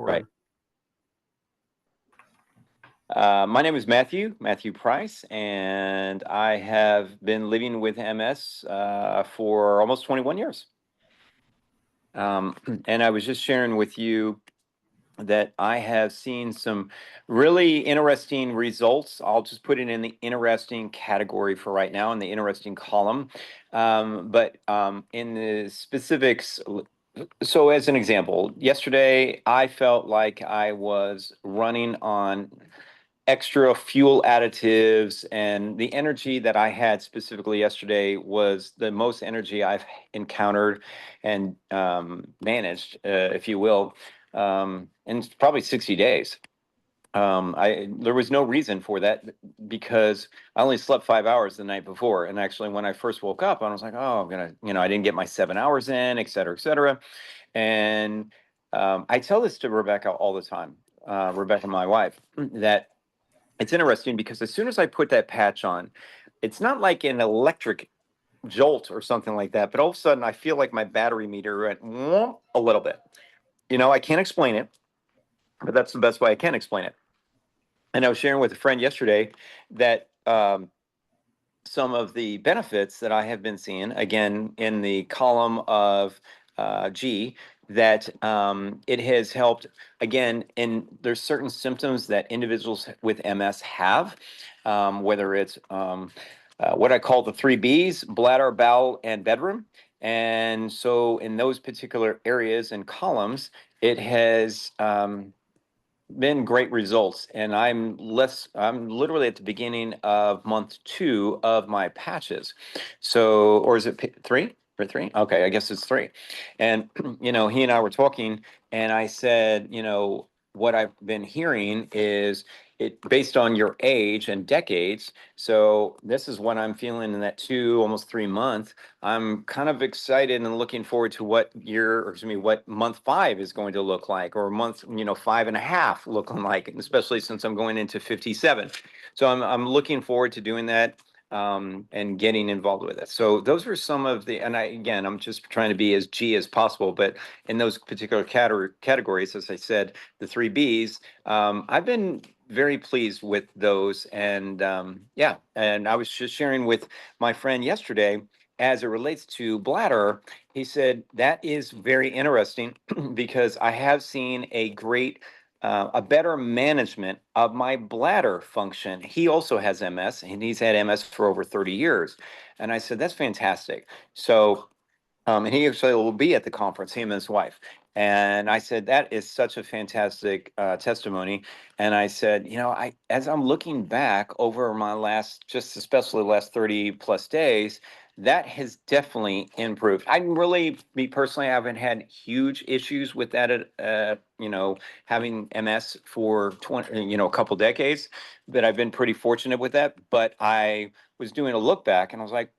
Right. Recording. My name is Matthew Price, and I have been living with MS for almost 21 years. And I was just sharing with you that I have seen some really interesting results. I'll just put it in the interesting category for right now, in the interesting column. But in the specifics, so as an example, yesterday I felt like I was running on extra fuel additives, and the energy that I had specifically yesterday was the most energy I've encountered and managed, if you will, in probably 60 days. There was no reason for that because I only slept 5 hours the night before. And actually, when I first woke up, I was like, oh, I'm gonna, I didn't get my 7 hours in, et cetera, et cetera. And I tell this to Rebecca all the time, Rebecca, my wife, that it's interesting because as soon as I put that patch on, it's not like an electric jolt or something like that, but all of a sudden I feel like my battery meter went whoomp a little bit. I can't explain it, but that's the best way I can explain it. And I was sharing with a friend yesterday that some of the benefits that I have been seeing, again, in the column of G, that it has helped, again, there's certain symptoms that individuals with MS have, whether it's what I call the 3 Bs: bladder, bowel, and bedroom. And so in those particular areas and columns, it has been great results. And I'm literally at the beginning of month 2 of my patches. So, or is it 3 or 3? Okay, I guess it's 3. And, he and I were talking, and I said, what I've been hearing is it based on your age and decades. So this is what I'm feeling in that almost 3 month. I'm kind of excited and looking forward to what what month 5 is going to look like, or month, 5.5 looking like, especially since I'm going into 57. So I'm looking forward to doing that and getting involved with it. So those are some of and I'm just trying to be as G as possible, but in those particular categories, as I said, the 3 Bs, I've been very pleased with those. And and I was just sharing with my friend yesterday, as it relates to bladder, he said that is very interesting because I have seen a better management of my bladder function. He also has MS, and he's had MS for over 30 years. And I said, that's fantastic. So, and he actually will be at the conference, him and his wife. And I said, that is such a fantastic testimony. And I said, as I'm looking back over my especially the last 30 plus days, that has definitely improved. Me personally, I haven't had huge issues with that, having MS for 20, a couple decades, but I've been pretty fortunate with that. But I was doing a look back, and I was like,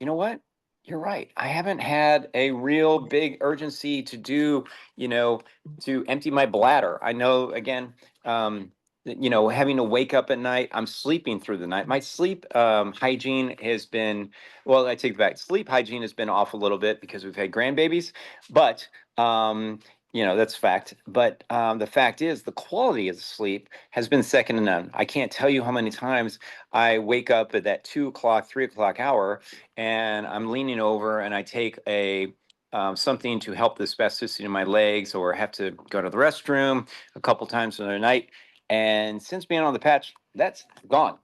you know what? You're right. I haven't had a real big urgency to do, to empty my bladder. I know, again, having to wake up at night, I'm sleeping through the night. My sleep hygiene has been, well, I take it back. Sleep hygiene has been off a little bit because we've had grandbabies, but that's fact. But the fact is, the quality of the sleep has been second to none. I can't tell you how many times I wake up at that 2 o'clock, 3 o'clock hour, and I'm leaning over and I take something to help the spasticity in my legs, or have to go to the restroom a couple times in the night. And since being on the patch, that's gone.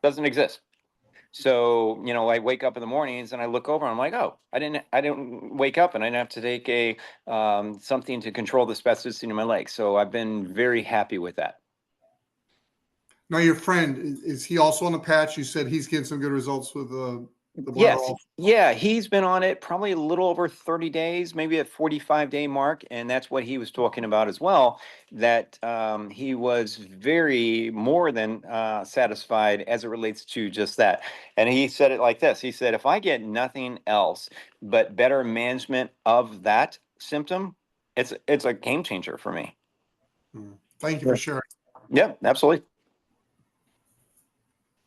Doesn't exist. So, I wake up in the mornings and I look over and I'm like, oh, I didn't wake up and I didn't have to take something to control the spasticity in my legs. So I've been very happy with that. Now, your friend, is he also on the patch? You said he's getting some good results with the bladder. Yes. Yeah, he's been on it probably a little over 30 days, maybe at 45-day mark. And that's what he was talking about as well, that he was very more than satisfied as it relates to just that. And he said it like this. He said, if I get nothing else but better management of that symptom, it's a game changer for me. Thank you for sharing. Yeah, absolutely.